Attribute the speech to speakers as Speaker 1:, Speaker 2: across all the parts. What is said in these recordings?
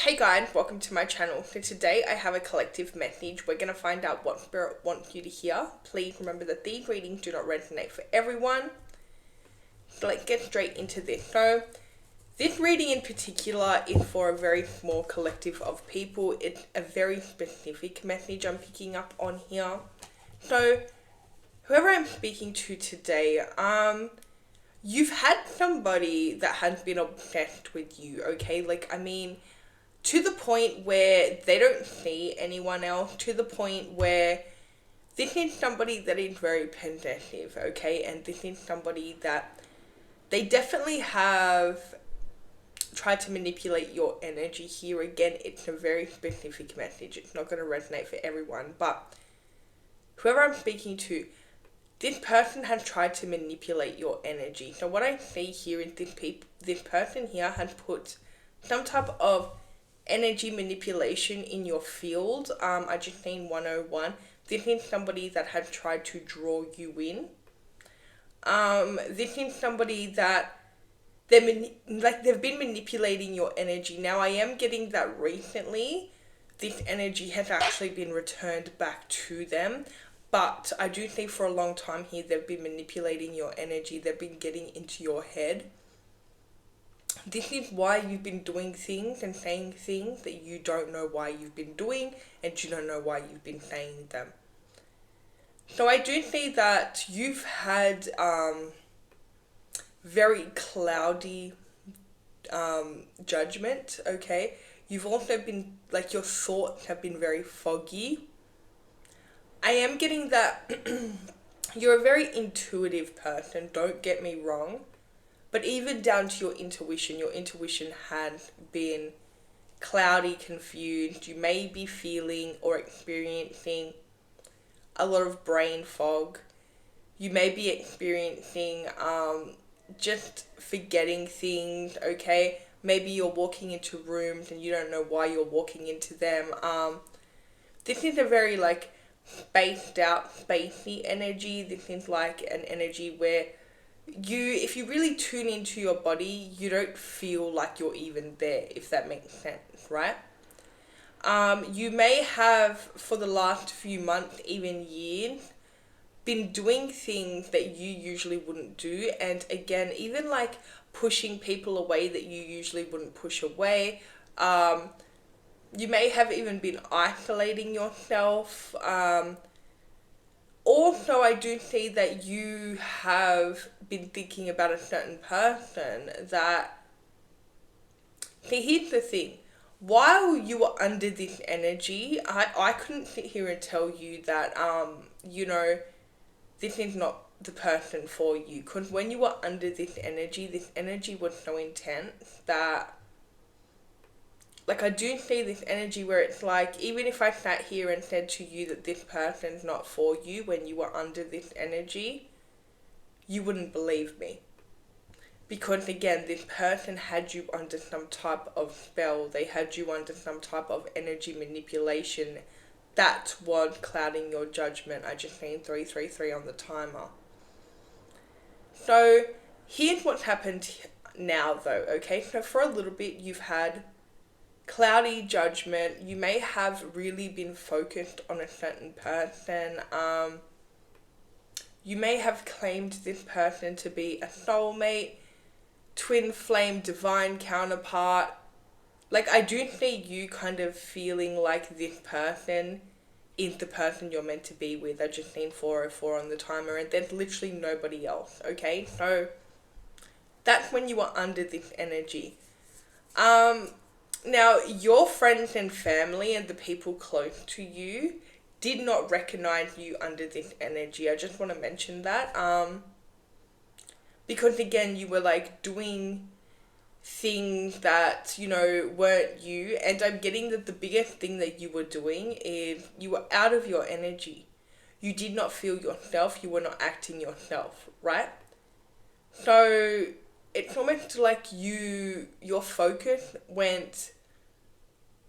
Speaker 1: Hey guys, welcome to my channel. So today I have a collective message. We're going to find out what Spirit wants you to hear. Please remember that these readings do not resonate for everyone. So let's get straight into this. So this reading in particular is for a very small collective of people. It's a very specific message I'm picking up on here. So whoever I'm speaking to today, you've had somebody that has been obsessed with you, okay? To the point where they don't see anyone else, to the point where this is somebody that is very possessive, okay? And this is somebody that they definitely have tried to manipulate your energy here. Again, it's a very specific message. It's not going to resonate for everyone, but whoever I'm speaking to, this person has tried to manipulate your energy. So what I see here is this person here has put some type of energy manipulation in your field. I just seen 101. This is somebody that has tried to draw you in. This is somebody that they've been manipulating your energy. Now I am getting that recently this energy has actually been returned back to them. But I do think for a long time here they've been manipulating your energy. They've been getting into your head. This is why you've been doing things and saying things that you don't know why you've been doing, and you don't know why you've been saying them. So I do see that you've had very cloudy judgment, okay? You've also been, your thoughts have been very foggy. I am getting that you're a very intuitive person, don't get me wrong. But even down to your intuition has been cloudy, confused. You may be feeling or experiencing a lot of brain fog. You may be experiencing just forgetting things, okay? Maybe you're walking into rooms and you don't know why you're walking into them. This is a very spaced out, spacey energy. This is an energy where if you really tune into your body, you don't feel like you're even there, if that makes sense, right? You may have, for the last few months, even years, been doing things that you usually wouldn't do. And again, even pushing people away that you usually wouldn't push away. You may have even been isolating yourself. Also, I do see that you have been thinking about a certain person that... See, here's the thing. While you were under this energy, I couldn't sit here and tell you that, this is not the person for you. Because when you were under this energy was so intense that... I do see this energy where it's even if I sat here and said to you that this person's not for you when you were under this energy, you wouldn't believe me. Because again, this person had you under some type of spell. They had you under some type of energy manipulation. That was clouding your judgment. I just seen 333 on the timer. So here's what's happened now though, okay? So for a little bit you've had cloudy judgment. You may have really been focused on a certain person. You may have claimed this person to be a soulmate, twin flame, divine counterpart. I do see you kind of feeling like this person is the person you're meant to be with. I just seen 404 on the timer and there's literally nobody else, okay? So that's when you were under this energy. Now, your friends and family and the people close to you did not recognize you under this energy. I just want to mention that. Because again, you were doing things that, weren't you. And I'm getting that the biggest thing that you were doing is you were out of your energy. You did not feel yourself. You were not acting yourself, right? So it's almost your focus went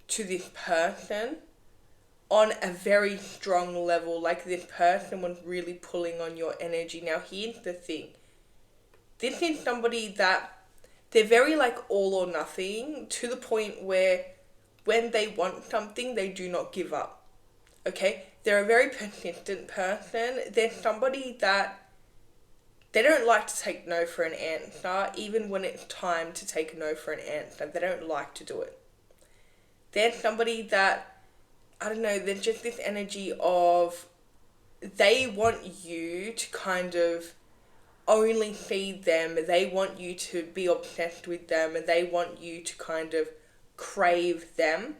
Speaker 1: to this person on a very strong level. This person was really pulling on your energy. Now here's the thing. This is somebody that they're very all or nothing, to the point where when they want something, they do not give up. Okay? They're a very persistent person. They're somebody that they don't like to take no for an answer, even when it's time to take no for an answer. They don't like to do it. They're somebody that, I don't know, there's just this energy of they want you to kind of only feed them. They want you to be obsessed with them. They want you to kind of crave them.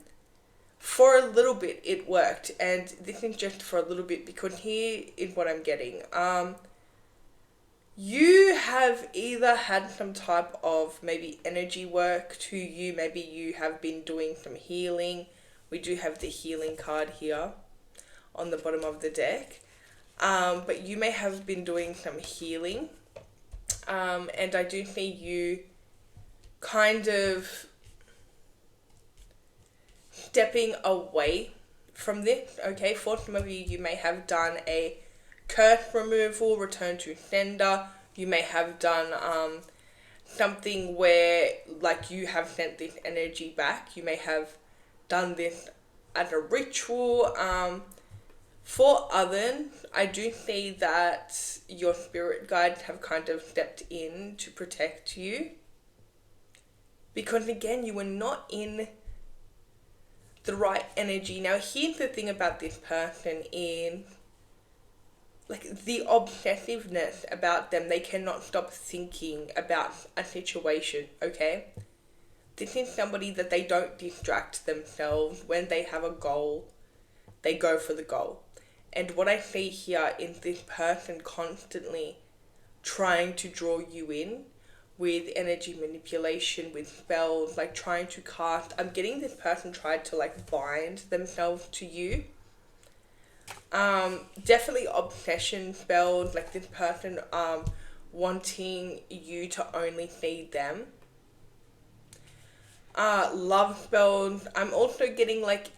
Speaker 1: For a little bit, it worked. And this is just for a little bit, because here is what I'm getting. You have either had some type of maybe energy work to you. Maybe you have been doing some healing. We do have the healing card here on the bottom of the deck. But you may have been doing some healing. And I do see you kind of stepping away from this. Okay, for some of you, you may have done a curse removal, return to sender. You may have done something where like you have sent this energy back. You may have done this as a ritual. For others, I do see that your spirit guides have kind of stepped in to protect you. Because again, you were not in the right energy. Now, here's the thing about this person is, like, the obsessiveness about them. They cannot stop thinking about a situation, okay? This is somebody that they don't distract themselves. When they have a goal, they go for the goal. And what I see here is this person constantly trying to draw you in with energy manipulation, with spells, like trying to cast. I'm getting this person tried to like bind themselves to you. Definitely obsession spells, like this person wanting you to only feed them. Love spells. I'm also getting like,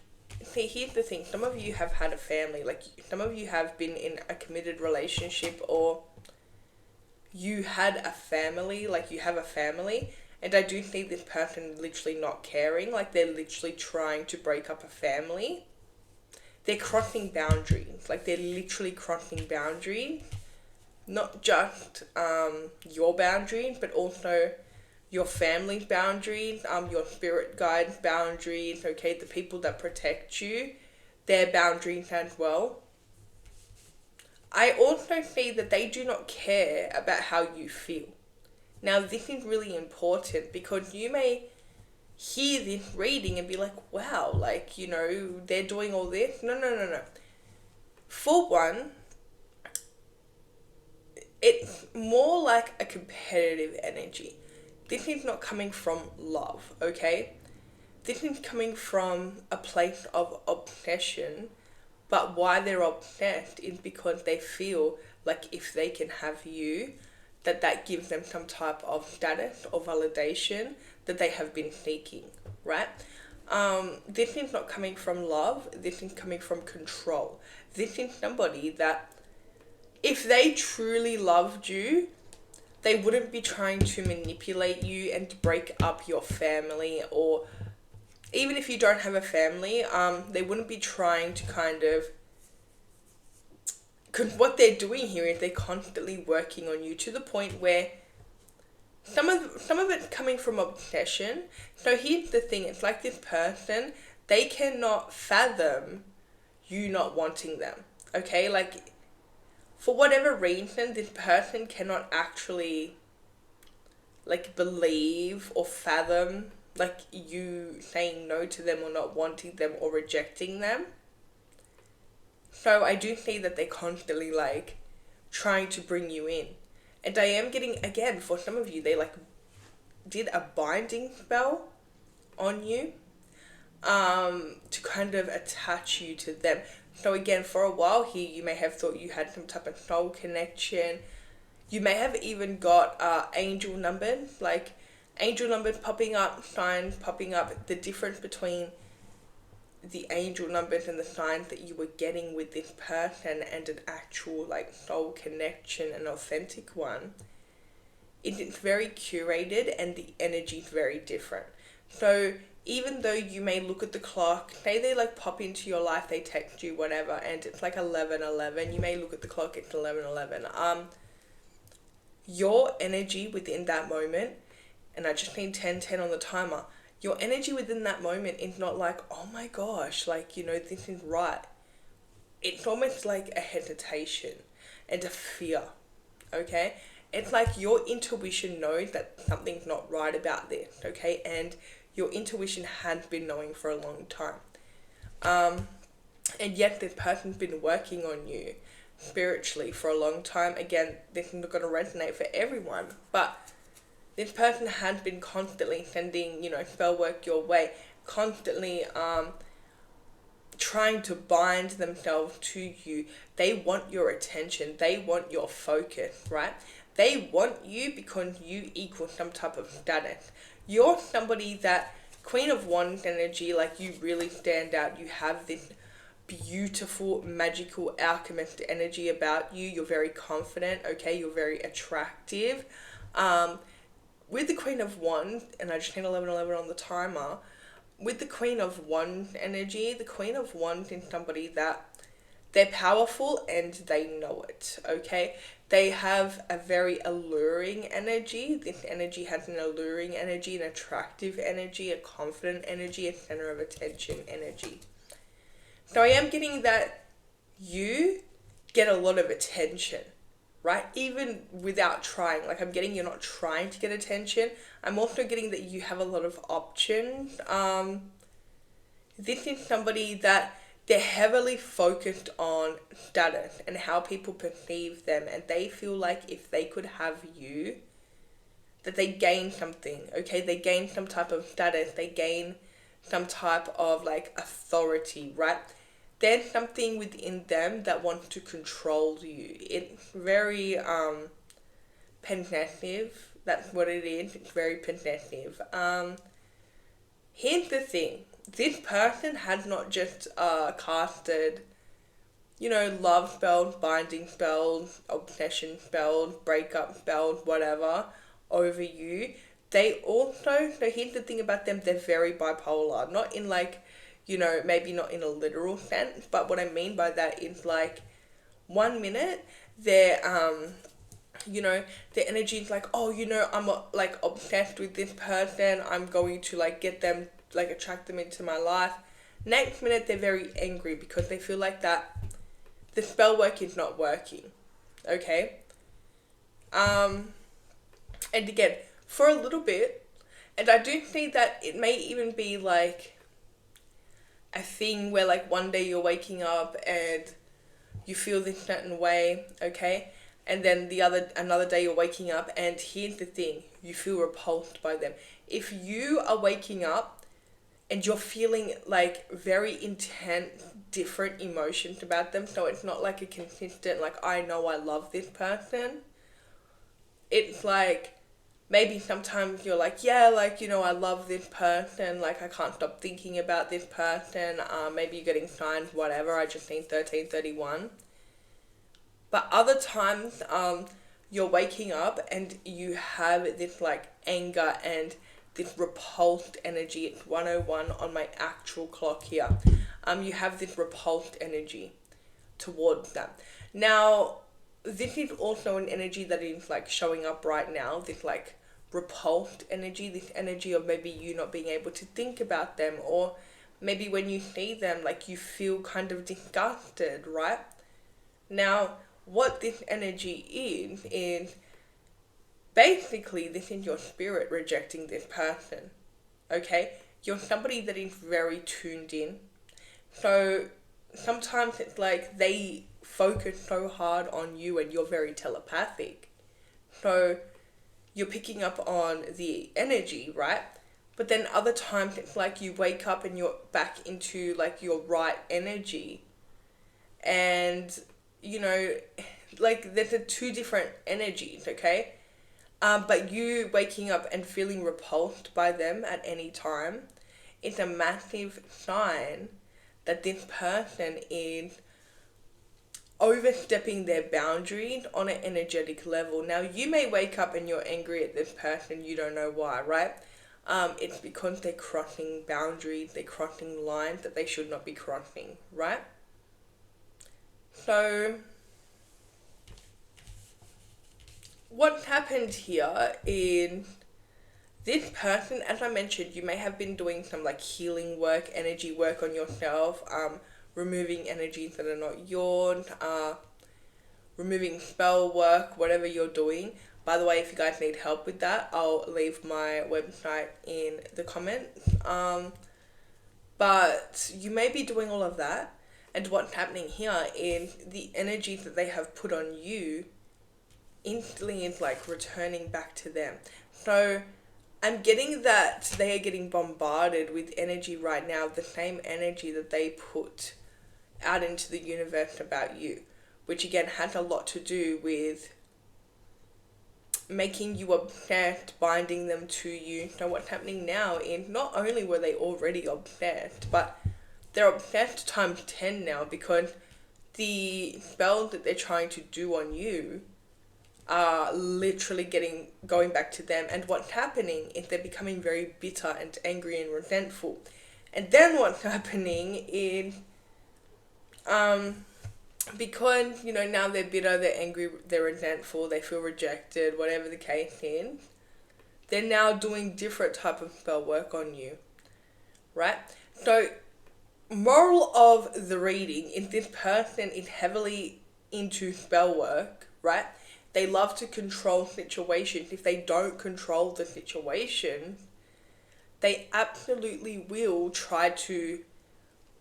Speaker 1: see, here's the thing. Some of you have had a family. Like, some of you have been in a committed relationship, or you had a family. Like, you have a family. And I do see this person literally not caring. Like, they're literally trying to break up a family. They're crossing boundaries. Like, they're literally crossing boundaries. Not just your boundaries, but also your family's boundaries, your spirit guide's boundaries, okay, the people that protect you, their boundaries as well. I also see that they do not care about how you feel. Now, this is really important because you may hear this reading and be like, wow, like, you know, they're doing all this. No. For one, it's more like a competitive energy. This is not coming from love, okay? This is coming from a place of obsession, but why they're obsessed is because they feel like if they can have you, that gives them some type of status or validation that they have been seeking, right? This is not coming from love. This is coming from control. This is somebody that if they truly loved you, they wouldn't be trying to manipulate you and to break up your family, or even if you don't have a family, they wouldn't be trying to kind of, because what they're doing here is they're constantly working on you to the point where some of it's coming from obsession. So here's the thing, it's like this person, they cannot fathom you not wanting them, okay? Like, for whatever reason, this person cannot actually, like, believe or fathom, like, you saying no to them or not wanting them or rejecting them. So I do see that they're constantly, like, trying to bring you in. And I am getting, again, for some of you, they, like, did a binding spell on you to kind of attach you to them. So again, for a while here, you may have thought you had some type of soul connection. You may have even got angel numbers, like angel numbers popping up, signs popping up. The difference between the angel numbers and the signs that you were getting with this person and an actual like soul connection, an authentic one, it's very curated and the energy is very different. So even though you may look at the clock, say they like pop into your life, they text you, whatever, and it's like 11:11, you may look at the clock, it's 11:11. Your energy within that moment, and I just need 10:10 on the timer, your energy within that moment is not like, oh my gosh, like, this is right. It's almost like a hesitation and a fear, okay? It's like your intuition knows that something's not right about this, okay? And your intuition has been knowing for a long time. And yet this person's been working on you spiritually for a long time. Again, this is not going to resonate for everyone, but this person has been constantly sending, spell work your way, constantly trying to bind themselves to you. They want your attention. They want your focus, right? They want you because you equal some type of status. You're somebody that, Queen of Wands energy, like you really stand out. You have this beautiful, magical, alchemist energy about you. You're very confident, okay? You're very attractive. With the Queen of Wands, and I just need 11:11 on the timer, with the Queen of Wands energy, the Queen of Wands is somebody that they're powerful and they know it, okay? They have a very alluring energy. This energy has an alluring energy, an attractive energy, a confident energy, a center of attention energy. So I am getting that you get a lot of attention, right? Even without trying. Like, I'm getting you're not trying to get attention. I'm also getting that you have a lot of options. This is somebody that they're heavily focused on status and how people perceive them, and they feel like if they could have you, that they gain something, okay? They gain some type of status, they gain some type of like authority, right? There's something within them that wants to control you. It's very possessive. That's what it is. It's very possessive. Here's the thing. This person has not just casted, love spells, binding spells, obsession spells, breakup spells, whatever, over you. They also, so here's the thing about them, they're very bipolar. Not in like, maybe not in a literal sense, but what I mean by that is like, 1 minute, they're, their energy is like, oh, I'm like obsessed with this person. I'm going to like get them, like attract them into my life. Next minute, they're very angry because they feel like that the spell work is not working. Okay? And again, for a little bit, and I do think that it may even be like a thing where like one day you're waking up and you feel this certain way, okay? And then another day you're waking up, and here's the thing, you feel repulsed by them. If you are waking up and you're feeling like very intense, different emotions about them, so it's not like a consistent, like, I know I love this person. It's like, maybe sometimes you're like, yeah, like, I love this person, like, I can't stop thinking about this person, maybe you're getting signs, whatever, I just need 1331. But other times, you're waking up and you have this, like, anger and this repulsed energy. It's 1:01 on my actual clock here. You have this repulsed energy towards them. Now, this is also an energy that is, like, showing up right now, this, like, repulsed energy, this energy of maybe you not being able to think about them, or maybe when you see them, like, you feel kind of disgusted, right? Now, what this energy is basically this is your spirit rejecting this person, okay? You're somebody that is very tuned in. So sometimes it's like they focus so hard on you and you're very telepathic. So you're picking up on the energy, right? But then other times it's like you wake up and you're back into like your right energy. And, like there's two different energies, okay? But you waking up and feeling repulsed by them at any time is a massive sign that this person is overstepping their boundaries on an energetic level. Now, you may wake up and you're angry at this person, you don't know why, right? it's because they're crossing boundaries, they're crossing lines that they should not be crossing, right? So what happened here is this person, as I mentioned, you may have been doing some like healing work, energy work on yourself, removing energies that are not yours, removing spell work, whatever you're doing. By the way, if you guys need help with that, I'll leave my website in the comments. But you may be doing all of that, and what's happening here is the energy that they have put on you instantly is like returning back to them. So I'm getting that they are getting bombarded with energy right now, the same energy that they put out into the universe about you, which again has a lot to do with making you obsessed, binding them to you. So what's happening now is not only were they already obsessed, but they're obsessed times 10 now, because the spells that they're trying to do on you are literally going back to them. And what's happening is they're becoming very bitter and angry and resentful. And then what's happening is because, you know, now they're bitter, they're angry, they're resentful, they feel rejected, whatever the case is, they're now doing different type of spell work on you, right? So moral of the reading is this person is heavily into spell work, right? They love to control situations. If they don't control the situation, they absolutely will try to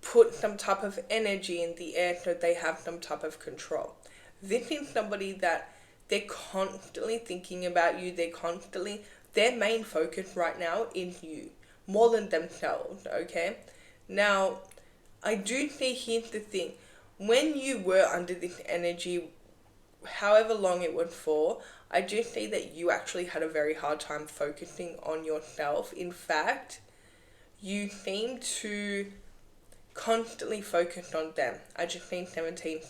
Speaker 1: put some type of energy in the air so they have some type of control. This is somebody that they're constantly thinking about you. Their main focus right now is you, more than themselves, okay? Now, I do see, here's the thing, when you were under this energy, however long it was for, I do see that you actually had a very hard time focusing on yourself. In fact, you seem to constantly focused on them. I just seen 17.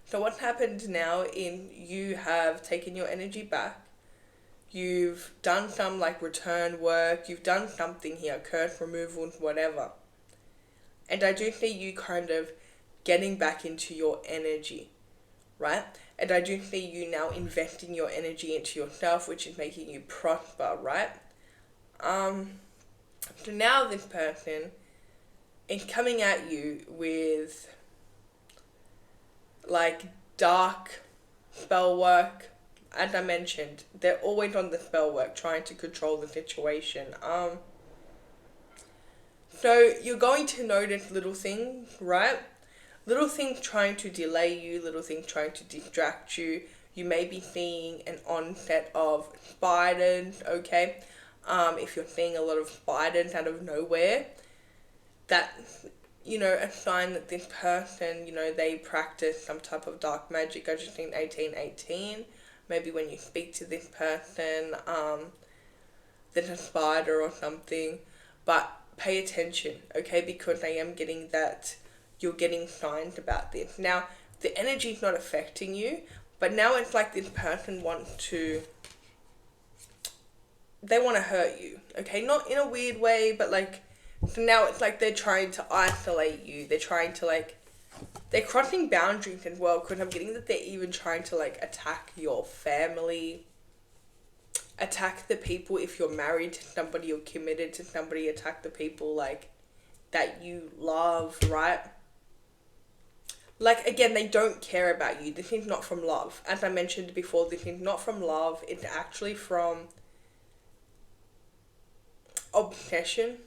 Speaker 1: So what's happened now in you have taken your energy back. You've done some like return work. You've done something here, curse removals, whatever. And I do see you kind of getting back into your energy, right? And I do see you now investing your energy into yourself, which is making you prosper, right? So now this person is coming at you with like dark spell work. As I mentioned, they're always on the spell work, trying to control the situation. So you're going to notice little things, right? Little things trying to delay you, little things trying to distract you. You may be seeing an onset of spiders, okay? If you're seeing a lot of spiders out of nowhere, that's, you know, a sign that this person, you know, they practice some type of dark magic. I just think 1818, maybe when you speak to this person, there's a spider or something, but pay attention, okay, because I am getting that you're getting signs about this. Now, the energy's not affecting you, but now it's like this person they want to hurt you, okay, not in a weird way, but like, so now it's like they're trying to isolate you. They're trying to like, they're crossing boundaries as well, because I'm getting that they're even trying to like attack your family, attack the people, if you're married to somebody or committed to somebody, attack the people like that you love, right? Like, again, they don't care about you. This is not from love. As I mentioned before, this is not from love. It's actually from obsession.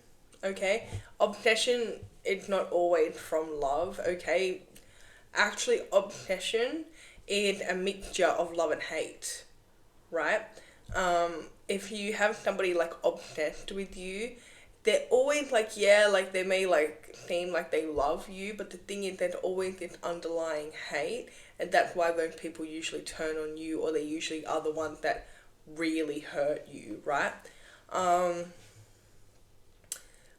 Speaker 1: Okay, obsession is not always from love, okay? Actually, obsession is a mixture of love and hate, right? If you have somebody like obsessed with you, they're always like, yeah, like they may like seem like they love you, but the thing is there's always this underlying hate, and that's why those people usually turn on you, or they usually are the ones that really hurt you, right?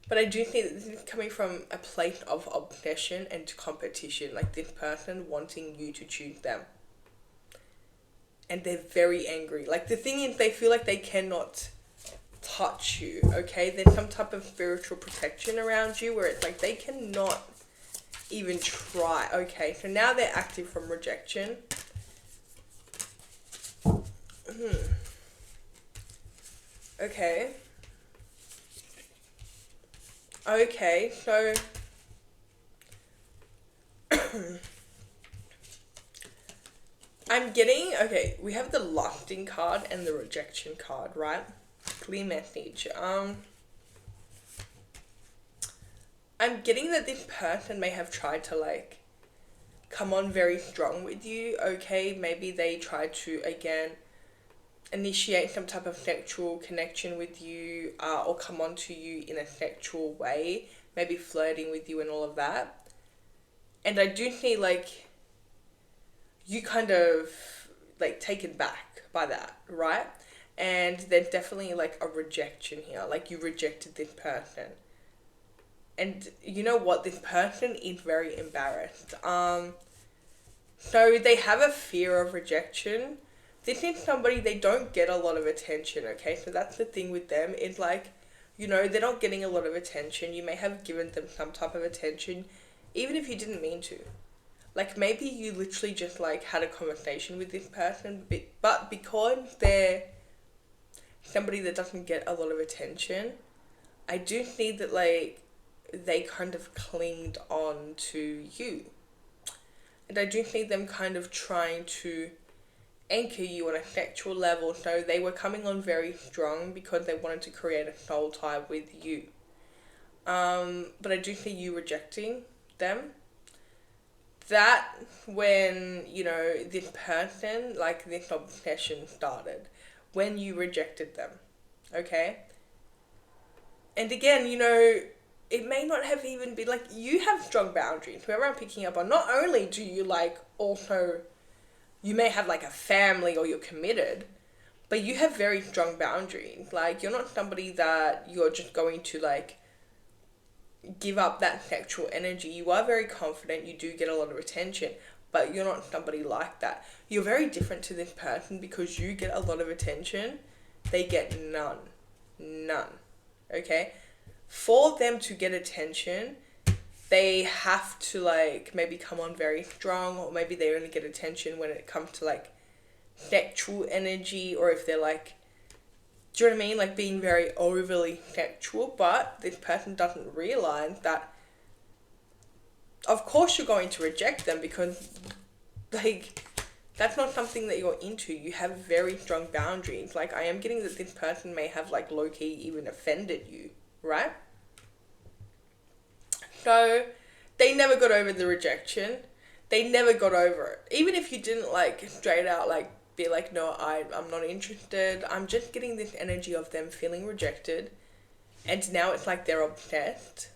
Speaker 1: But I do think that this is coming from a place of obsession and competition, like this person wanting you to choose them. And they're very angry. Like, the thing is, they feel like they cannot touch you, okay? There's some type of spiritual protection around you where it's like they cannot even try. Okay, so now they're active from rejection. Okay. Okay, so I'm getting, okay, we have the lusting card and the rejection card, right? Clear message. I'm getting that this person may have tried to like come on very strong with you, okay? Maybe they tried to, again, initiate some type of sexual connection with you, or come on to you in a sexual way, maybe flirting with you and all of that. And I do see like you kind of like taken back by that, right? And there's definitely like a rejection here, like you rejected this person. And you know what, this person is very embarrassed. So they have a fear of rejection. This is somebody, they don't get a lot of attention, okay? So that's the thing with them, is like, you know, they're not getting a lot of attention. You may have given them some type of attention, even if you didn't mean to. Like, maybe you literally just, like, had a conversation with this person, but because they're somebody that doesn't get a lot of attention, I do see that, like, they kind of clinged on to you. And I do see them kind of trying to anchor you on a sexual level, so they were coming on very strong because they wanted to create a soul tie with you. But I do see you rejecting them. That when, you know, this person, like this obsession started, when you rejected them, okay? And again, you know, it may not have even been, like, you have strong boundaries. Whoever I'm picking up on, not only do you, like, also, you may have, like, a family or you're committed, but you have very strong boundaries. Like, you're not somebody that you're just going to, like, give up that sexual energy. You are very confident, you do get a lot of attention, but you're not somebody like that. You're very different to this person because you get a lot of attention, they get none. None. Okay? For them to get attention, they have to, like, maybe come on very strong, or maybe they only get attention when it comes to, like, sexual energy, or if they're, like, do you know what I mean? Like, being very overly sexual, but this person doesn't realize that, of course you're going to reject them because, like, that's not something that you're into. You have very strong boundaries. Like, I am getting that this person may have, like, low-key even offended you, right? So, they never got over the rejection. They never got over it. Even if you didn't, like, straight out, like, be like, no, I'm not interested. I'm just getting this energy of them feeling rejected. And now it's like they're obsessed.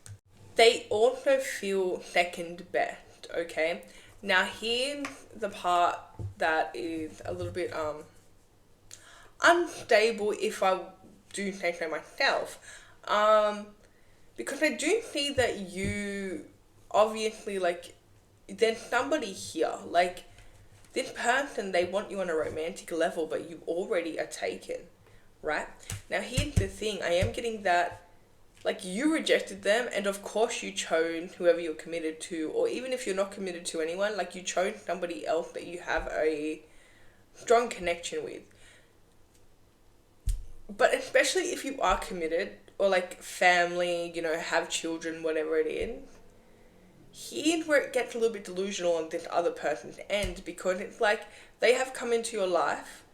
Speaker 1: They also feel second best, okay? Now here's the part that is a little bit unstable, if I do say so myself. Because I do see that you obviously, like, there's somebody here, like, this person, they want you on a romantic level, but you already are taken, right? Now, here's the thing. I am getting that, like, you rejected them, and of course you chose whoever you're committed to, or even if you're not committed to anyone, like, you chose somebody else that you have a strong connection with. But especially if you are committed, or, like, family, you know, have children, whatever it is, here's where it gets a little bit delusional on this other person's end, because it's like they have come into your life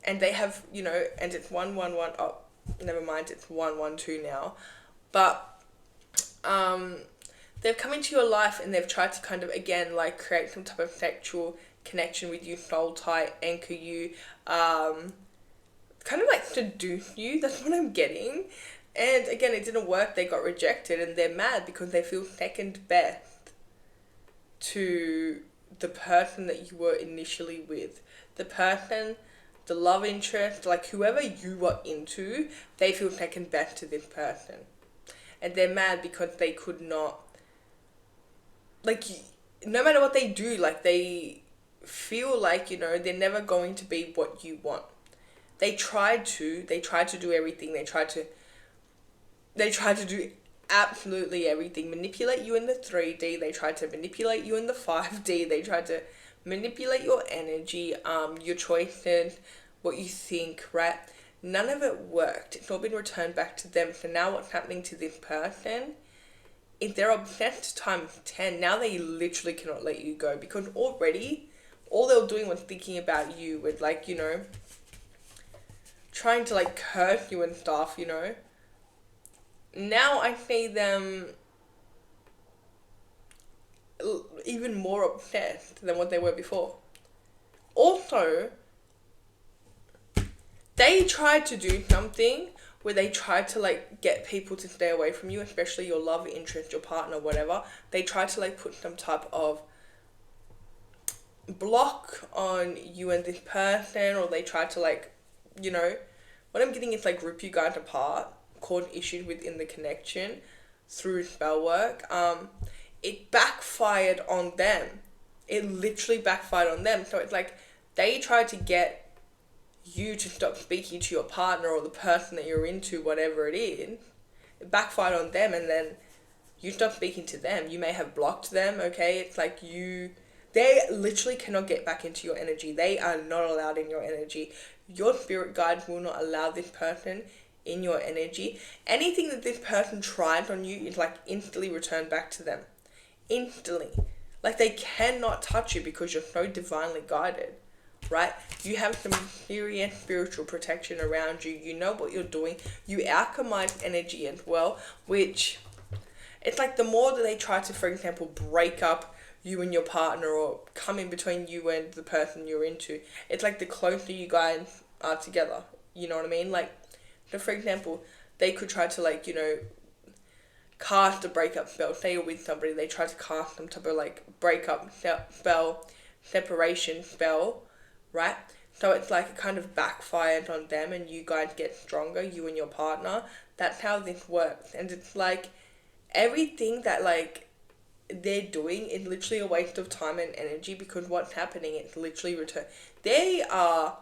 Speaker 1: and they have, you know, and it's 111, oh, never mind, it's 112 now, but they've come into your life and they've tried to kind of, again, like, create some type of sexual connection with you, soul tie, anchor you, kind of like seduce you. That's what I'm getting. And again, it didn't work. They got rejected and they're mad because they feel second best to the person that you were initially with. The person, the love interest, like, whoever you were into, they feel second best to this person. And they're mad because they could not, like, no matter what they do, like, they feel like, you know, they're never going to be what you want. They tried to do everything. They tried to do absolutely everything. Manipulate you in the 3D. They tried to manipulate you in the 5D. They tried to manipulate your energy, your choices, what you think, right? None of it worked. It's all been returned back to them. So now what's happening to this person, if they're obsessed times 10, now they literally cannot let you go, because already all they were doing was thinking about you with, like, you know, trying to like curse you and stuff, you know. Now I see them even more obsessed than what they were before. Also, they tried to do something where they tried to like get people to stay away from you, especially your love interest, your partner, whatever. They tried to like put some type of block on you and this person, or they tried to like, you know, what I'm getting is like rip you guys apart, cause issues within the connection through Spellwork. It backfired on them. It literally backfired on them. So it's like they tried to get you to stop speaking to your partner or the person that you're into, whatever it is. It backfired on them, and then you stop speaking to them. You may have blocked them, okay? It's like they literally cannot get back into your energy. They are not allowed in your energy. Your spirit guides will not allow this person in your energy. Anything that this person tries on you is like instantly returned back to them. Instantly. Like they cannot touch you because you're so divinely guided, right? You have some serious spiritual protection around you. You know what you're doing. You alchemize energy as well, which it's like the more that they try to, for example, break up you and your partner or come in between you and the person you're into, it's like the closer you guys are together. You know what I mean? Like, so for example, they could try to like, you know, cast a breakup spell. Say you're with somebody, they try to cast some type of like breakup spell, separation spell, right? So it's like it kind of backfired on them and you guys get stronger, you and your partner. That's how this works. And it's like everything that like they're doing is literally a waste of time and energy, because what's happening, it's literally return. They are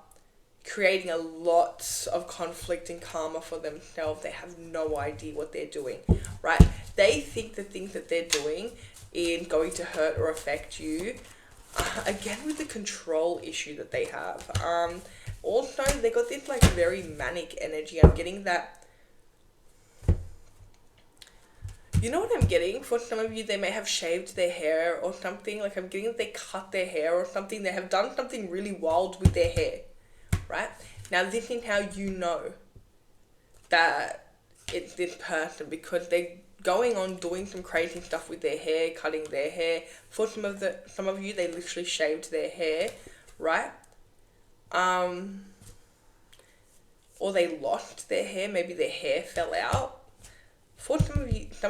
Speaker 1: creating a lot of conflict and karma for themselves. They have no idea what they're doing, right? They think the things that they're doing is going to hurt or affect you. Again, with the control issue that they have. Also, they got this like very manic energy. I'm getting that. You know what I'm getting? For some of you, they may have shaved their hair or something. Like I'm getting that they cut their hair or something. They have done something really wild with their hair. Right? Now this is how you know that it's this person, because they're going on doing some crazy stuff with their hair, cutting their hair. For some of you, they literally shaved their hair, right? Or they lost their hair, maybe their hair fell out. For some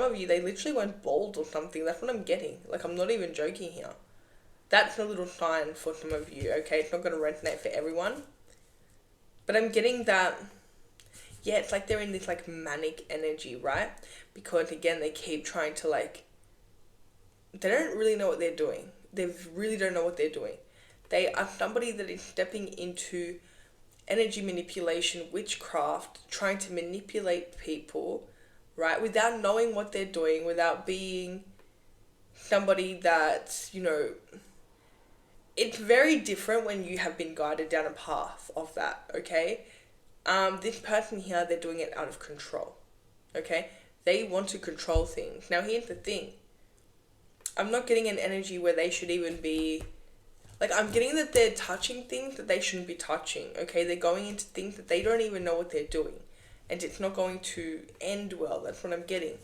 Speaker 1: of you, they literally went bald or something. That's what I'm getting. Like, I'm not even joking here. That's a little sign for some of you, okay? It's not going to resonate for everyone. But I'm getting that, yeah, it's like they're in this like manic energy, right? Because again, they keep trying to like, they don't really know what they're doing. They really don't know what they're doing. They are somebody that is stepping into energy manipulation, witchcraft, trying to manipulate people, right? Without knowing what they're doing, without being somebody that, you know, it's very different when you have been guided down a path of that, okay? This person here, they're doing it out of control, okay? They want to control things. Now, here's the thing. I'm not getting an energy where they should even be... Like, I'm getting that they're touching things that they shouldn't be touching, okay? They're going into things that they don't even know what they're doing. And it's not going to end well. That's what I'm getting.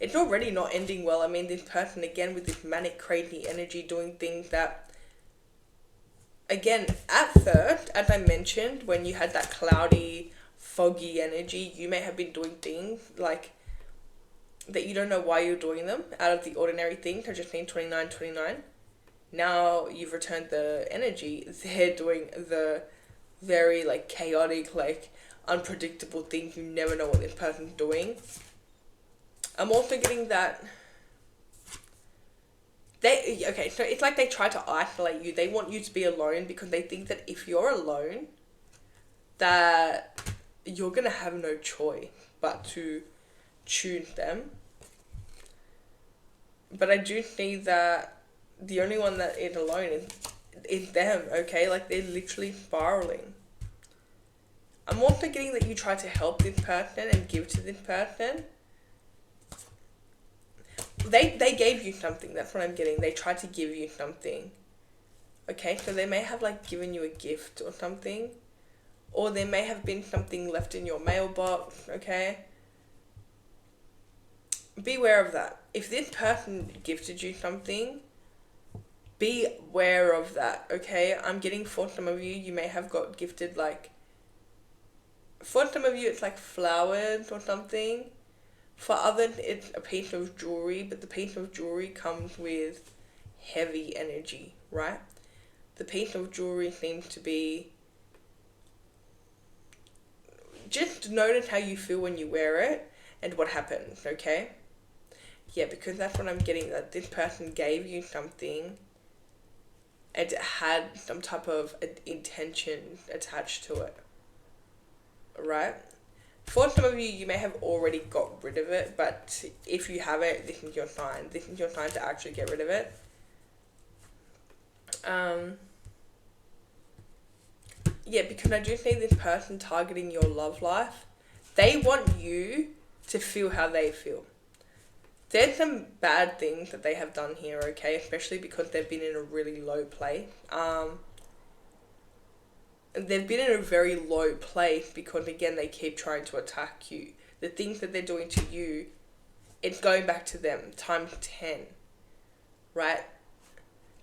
Speaker 1: It's already not ending well. I mean, this person, again, with this manic, crazy energy, doing things that... Again, at first, as I mentioned, when you had that cloudy, foggy energy, you may have been doing things like that you don't know why you're doing them, out of the ordinary things. I just seen 2929. Now you've returned the energy. They're doing the very like chaotic, like unpredictable things. You never know what this person's doing. I'm also getting that okay, so it's like they try to isolate you. They want you to be alone because they think that if you're alone, that you're going to have no choice but to choose them. But I do see that the only one that is alone is them, okay? Like, they're literally spiraling. I'm also getting that you try to help this person and give to this person. They gave you something, that's what I'm getting. They tried to give you something. Okay, so they may have, like, given you a gift or something. Or there may have been something left in your mailbox, okay? Beware of that. If this person gifted you something, be aware of that, okay? I'm getting, for some of you, you may have got gifted, like, for some of you it's like flowers or something. For others it's a piece of jewelry, but the piece of jewelry comes with heavy energy, right? The piece of jewelry seems to be, just notice how you feel when you wear it and what happens, okay? Yeah, because that's what I'm getting, that this person gave you something and it had some type of intention attached to it, right? For some of you, you may have already got rid of it, but if you haven't, this is your sign. This is your sign to actually get rid of it. Yeah, because I do see this person targeting your love life. They want you to feel how they feel. There's some bad things that they have done here, okay? Especially because they've been in a really low place. They've been in a very low place because, again, they keep trying to attack you. The things that they're doing to you, it's going back to them times 10, right?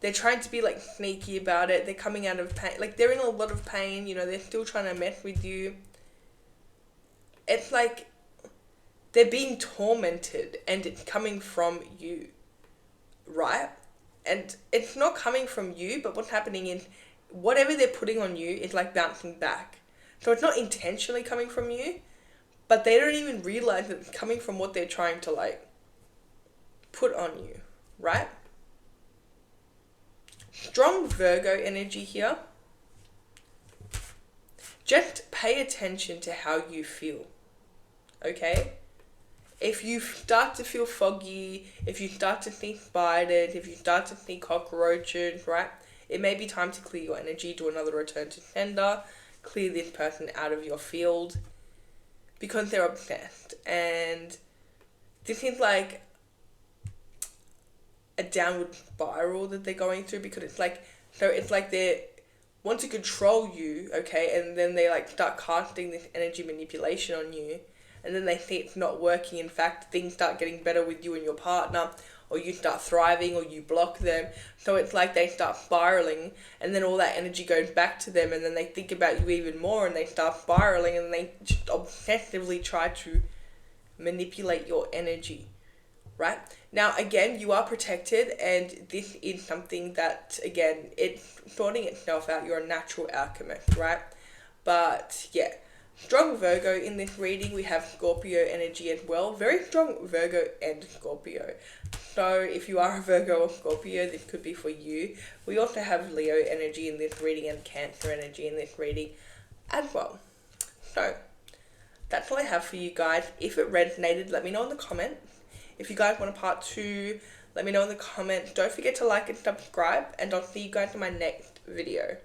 Speaker 1: They're trying to be, like, sneaky about it. They're coming out of pain. Like, they're in a lot of pain, you know, they're still trying to mess with you. It's like they're being tormented and it's coming from you, right? And it's not coming from you, but what's happening is whatever they're putting on you is, like, bouncing back. So it's not intentionally coming from you, but they don't even realize that it's coming from what they're trying to, like, put on you, right? Strong Virgo energy here. Just pay attention to how you feel, okay? If you start to feel foggy, if you start to see spiders, if you start to see cockroaches, right? It may be time to clear your energy, do another return to sender, clear this person out of your field because they're obsessed. And this is like a downward spiral that they're going through because it's like, so it's like they want to control you, okay? And then they, like, start casting this energy manipulation on you. And then they see it's not working. In fact, things start getting better with you and your partner, or you start thriving, or you block them. So it's like they start spiraling, and then all that energy goes back to them, and then they think about you even more, and they start spiraling, and they just obsessively try to manipulate your energy, right? Now, again, you are protected, and this is something that, again, it's sorting itself out. You're a natural alchemist, right? But, yeah. Strong Virgo in this reading, we have Scorpio energy as well. Very strong Virgo and Scorpio. So if you are a Virgo or Scorpio, this could be for you. We also have Leo energy in this reading and Cancer energy in this reading as well. So that's all I have for you guys. If it resonated, let me know in the comments. If you guys want a part 2, let me know in the comments. Don't forget to like and subscribe, and I'll see you guys in my next video.